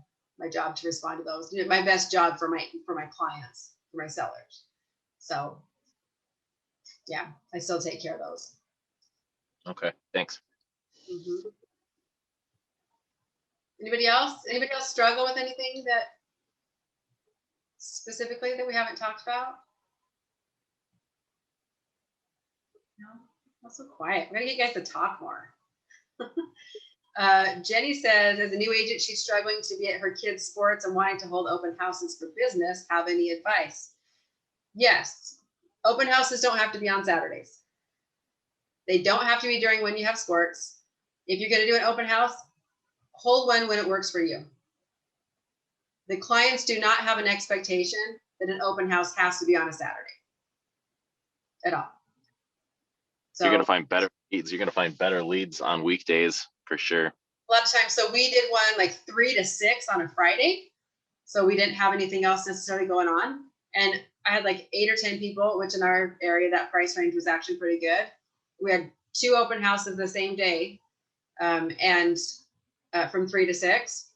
job to respond to those. My best job for my clients, for my sellers. So yeah, I still take care of those. Okay, thanks. Mm-hmm. Anybody else struggle with anything that specifically that we haven't talked about? No, not so quiet. We're gonna get you guys to talk more. Jenny says, as a new agent, she's struggling to be at her kids' sports and wanting to hold open houses for business. Have any advice? Yes, open houses don't have to be on Saturdays. They don't have to be during when you have sports. If you're going to do an open house, hold one when it works for you. The clients do not have an expectation that an open house has to be on a Saturday at all. So You're going to find better leads. You're going to find better leads on weekdays for sure. A lot of times. So we did one like 3 to 6 on a Friday. So we didn't have anything else necessarily going on. And I had like 8 or 10 people, which in our area, that price range was actually pretty good. We had 2 open houses the same day, and from 3 to 6,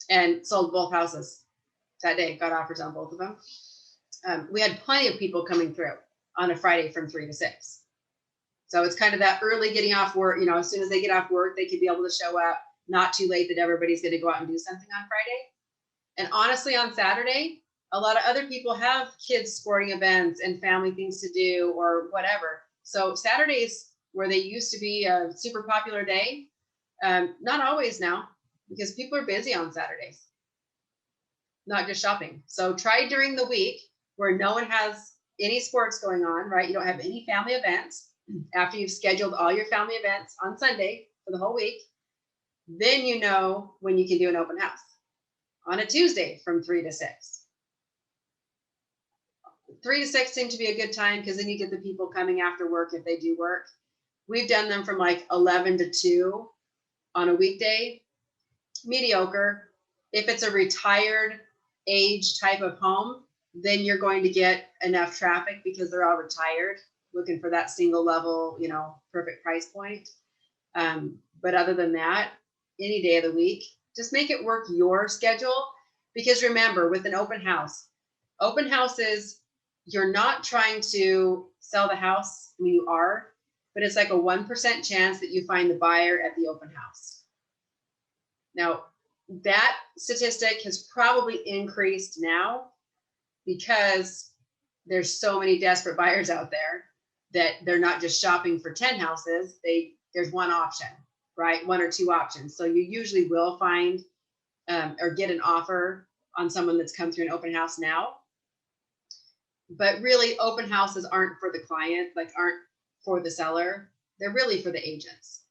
and sold both houses that day, got offers on both of them. We had plenty of people coming through on a Friday from 3 to 6. So it's kind of that early getting off work, you know, as soon as they get off work, they could be able to show up, not too late that everybody's going to go out and do something on Friday. And honestly, on Saturday, a lot of other people have kids' sporting events and family things to do or whatever. So Saturdays, where they used to be a super popular day, not always now, because people are busy on Saturdays, not just shopping. So try during the week where no one has any sports going on, right? You don't have any family events. After you've scheduled all your family events on Sunday for the whole week, then you know when you can do an open house on a Tuesday from 3 to 6. 3 to 6 seem to be a good time because then you get the people coming after work if they do work. We've done them from like 11 to 2 on a weekday. Mediocre. If it's a retired age type of home, then you're going to get enough traffic because they're all retired, looking for that single level, you know, perfect price point. But other than that, any day of the week, just make it work your schedule. Because remember, with an open houses, you're not trying to sell the house. I mean, you are, but it's like a 1% chance that you find the buyer at the open house. Now, that statistic has probably increased now because there's so many desperate buyers out there that they're not just shopping for 10 houses. There's one option, right? 1 or 2 options. So you usually will find or get an offer on someone that's come through an open house now. But really, open houses aren't for the client, like aren't for the seller. They're really for the agents.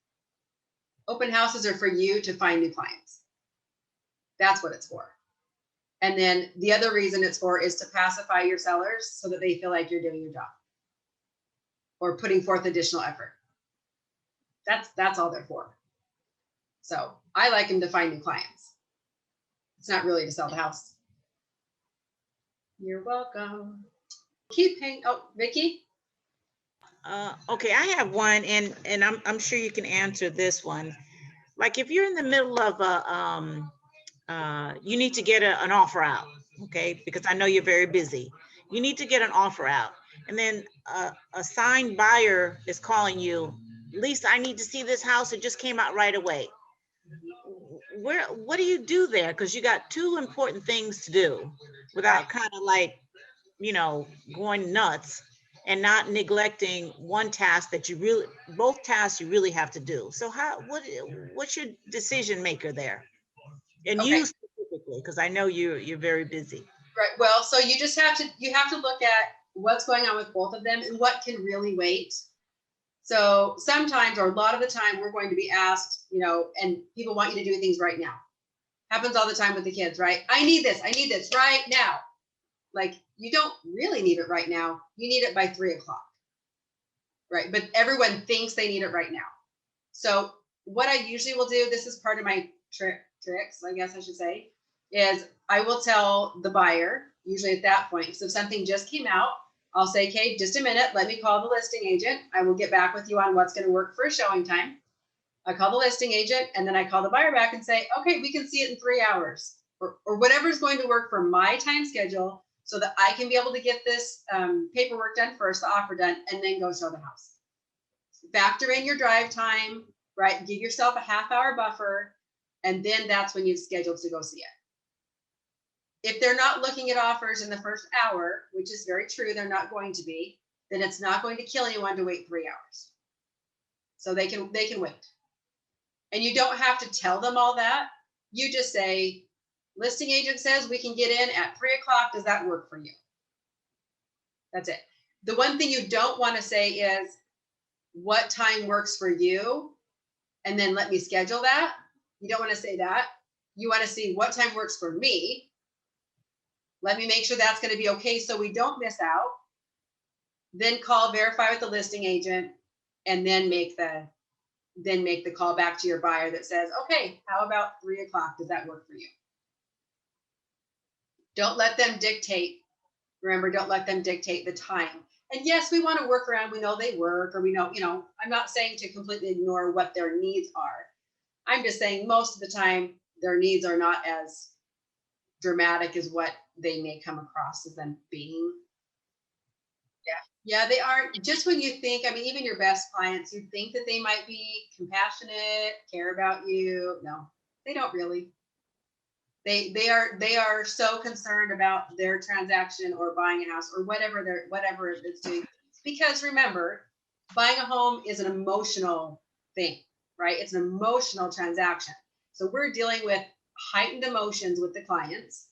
Open houses are for you to find new clients. That's what it's for. And then the other reason it's for is to pacify your sellers so that they feel like you're doing your job or putting forth additional effort. That's all they're for. So I like them to find new clients. It's not really to sell the house. You're welcome. Keep hanging. Oh, Vicki. Okay, I have one, and I'm sure you can answer this one. Like if you're in the middle of you need to get an offer out, okay? Because I know you're very busy. You need to get an offer out, and then a signed buyer is calling you. Lisa, I need to see this house. It just came out right away. What do you do there? Because you got 2 important things to do without kind of like, you know, going nuts and not neglecting one task that both tasks you really have to do. So what's your decision maker there? And Okay. you specifically, because I know you're very busy. Right. Well, so you have to look at what's going on with both of them and what can really wait. So sometimes, or a lot of the time, we're going to be asked, you know, and people want you to do things right now. Happens all the time with the kids, right? I need this right now. Like, you don't really need it right now. You need it by 3 o'clock, right? But everyone thinks they need it right now. So what I usually will do, this is part of my tricks, I guess I should say, is I will tell the buyer, usually at that point, so if something just came out, I'll say, okay, just a minute, let me call the listing agent. I will get back with you on what's going to work for a showing time. I call the listing agent, and then I call the buyer back and say, okay, we can see it in 3 hours, or whatever's going to work for my time schedule, so that I can be able to get this paperwork done first, the offer done, and then go show the house. Factor in your drive time, right? Give yourself a half-hour buffer, and then that's when you've scheduled to go see it. If they're not looking at offers in the first hour, which is very true, they're not going to be, then it's not going to kill anyone to wait 3 hours. So they can wait. And you don't have to tell them all that. You just say, listing agent says we can get in at 3 o'clock. Does that work for you? That's it. The one thing you don't want to say is what time works for you, and then let me schedule that. You don't want to say that. You want to see what time works for me. Let me make sure that's going to be okay so we don't miss out. Then call, verify with the listing agent, and then make the call back to your buyer that says, okay, how about 3 o'clock? Does that work for you? Don't let them dictate. Remember, don't let them dictate the time. And yes, we want to work around. We know they work, or we know, I'm not saying to completely ignore what their needs are. I'm just saying most of the time their needs are not as dramatic as what they may come across as them being. Yeah, they aren't. Just when you think, I mean, even your best clients, you think that they might be compassionate, care about you. No, they don't really. They are so concerned about their transaction or buying a house or whatever it's doing. Because remember, buying a home is an emotional thing, right? It's an emotional transaction. So we're dealing with heightened emotions with the clients.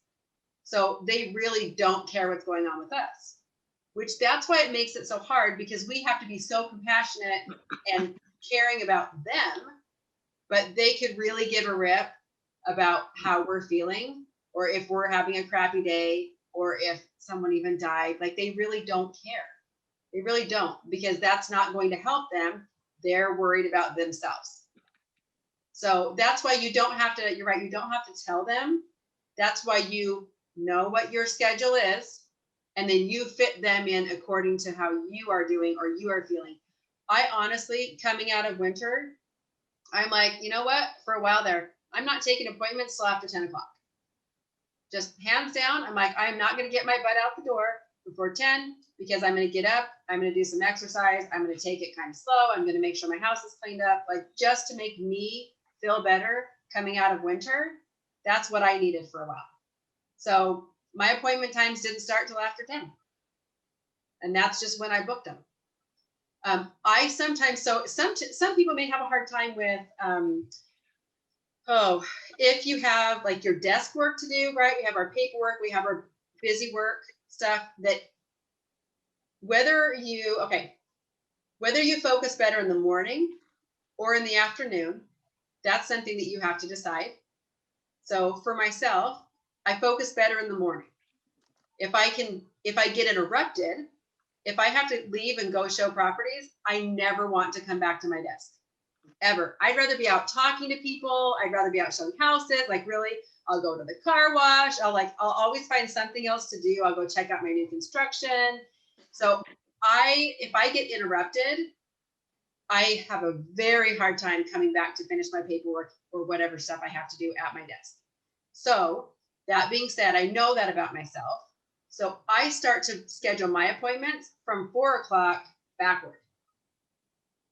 So they really don't care what's going on with us, which that's why it makes it so hard, because we have to be so compassionate and caring about them, but they could really give a rip about how we're feeling, or if we're having a crappy day, or if someone even died. Like, they really don't care. They really don't, because that's not going to help them. They're worried about themselves. So that's why you don't have to, you're right, you don't have to tell them. That's why you know what your schedule is, and then you fit them in according to how you are doing or you are feeling. I honestly, coming out of winter, I'm like, you know what, for a while there, I'm not taking appointments till after 10 o'clock. Just hands down, I'm like, I'm not going to get my butt out the door before 10, because I'm going to get up, I'm going to do some exercise, I'm going to take it kind of slow, I'm going to make sure my house is cleaned up, like, just to make me feel better coming out of winter. That's what I needed for a while. So my appointment times didn't start till after 10. And that's just when I booked them. I sometimes, so some people may have a hard time with, if you have like your desk work to do, right? We have our paperwork, we have our busy work stuff, that whether you focus better in the morning or in the afternoon, that's something that you have to decide. So for myself, I focus better in the morning. If I get interrupted, if I have to leave and go show properties, I never want to come back to my desk, ever. I'd rather be out talking to people. I'd rather be out showing houses. Like, really, I'll go to the car wash. I'll always find something else to do. I'll go check out my new construction. So if I get interrupted, I have a very hard time coming back to finish my paperwork or whatever stuff I have to do at my desk. So that being said, I know that about myself. So I start to schedule my appointments from 4 o'clock backward.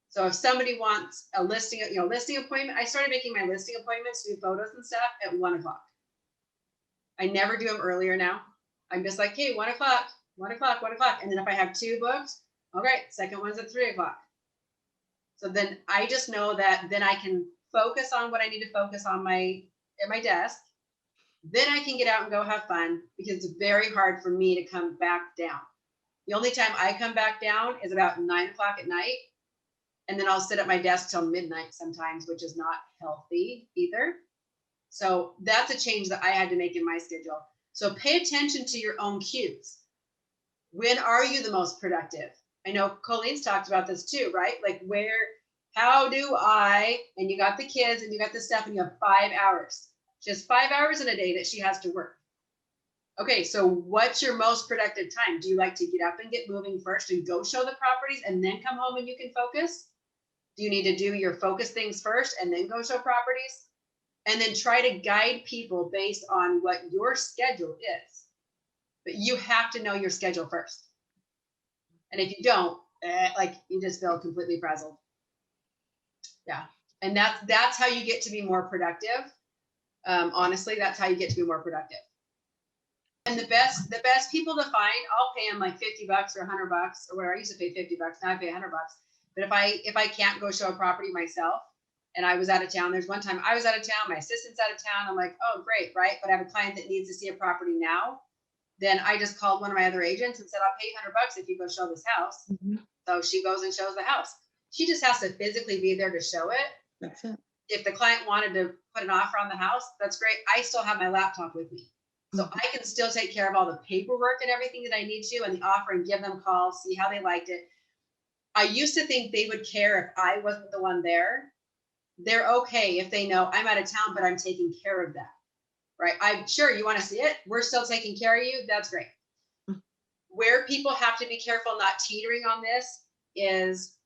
So if somebody wants a listing appointment, I started making my listing appointments to do photos and stuff at 1 o'clock. I never do them earlier now. I'm just like, hey, 1 o'clock. And then if I have 2 books, okay, second one's at 3 o'clock. So then I just know that then I can focus on what I need to focus on at my desk. Then I can get out and go have fun, because it's very hard for me to come back down. The only time I come back down is about 9 o'clock at night. And then I'll sit at my desk till midnight sometimes, which is not healthy either. So that's a change that I had to make in my schedule. So pay attention to your own cues. When are you the most productive? I know Colleen's talked about this too, right? Like, how do and you got the kids and you got the stuff and you have 5 hours. She has 5 hours in a day that she has to work. Okay, so what's your most productive time? Do you like to get up and get moving first and go show the properties and then come home and you can focus? Do you need to do your focus things first and then go show properties? And then try to guide people based on what your schedule is. but you have to know your schedule first. And if you don't, like you just feel completely frazzled. Yeah. And that's how you get to be more productive. Honestly, that's how you get to be more productive. And the best people to find, I'll pay them like $50 or $100 or whatever. I used to pay $50. Now I pay $100. But if I can't go show a property myself and I was out of town, there's one time I was out of town, my assistant's out of town. I'm like, oh, great, right? But I have a client that needs to see a property now. Then I just called one of my other agents and said, I'll pay you $100 if you go show this house. Mhm. So she goes and shows the house. She just has to physically be there to show it. That's it. If the client wanted to put an offer on the house, that's great. I still have my laptop with me. So I can still take care of all the paperwork and everything that I need to and the offer and give them calls, see how they liked it. I used to think they would care if I wasn't the one there. They're okay if they know I'm out of town, but I'm taking care of that, right? I'm sure you want to see it. We're still taking care of you. That's great. Where people have to be careful not teetering on this is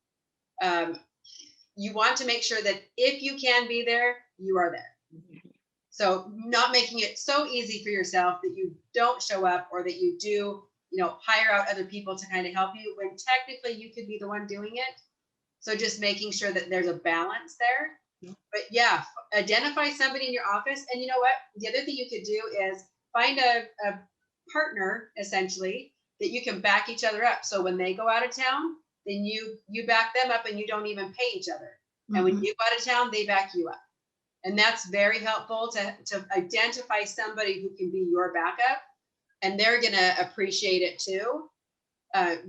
you want to make sure that if you can be there, you are there. So not making it so easy for yourself that you don't show up or that you do, hire out other people to kind of help you when technically you could be the one doing it. So just making sure that there's a balance there. But yeah, identify somebody in your office. And you know what? The other thing you could do is find a partner essentially that you can back each other up. So when they go out of town, then you back them up and you don't even pay each other. And when you go out of town, they back you up. And that's very helpful to identify somebody who can be your backup, and they're going to appreciate it too,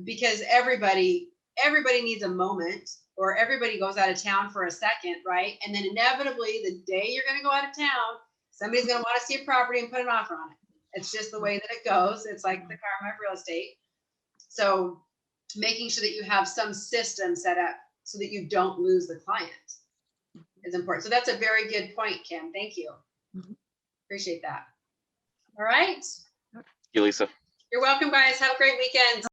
because everybody needs a moment, or everybody goes out of town for a second, right? And then inevitably, the day you're going to go out of town, somebody's going to want to see a property and put an offer on it. It's just the way that it goes. It's like the karma of real estate. So making sure that you have some system set up so that you don't lose the client is important. So that's a very good point, Kim. Thank you. Appreciate that. All right. Thank you, Lisa. You're welcome, guys. Have a great weekend.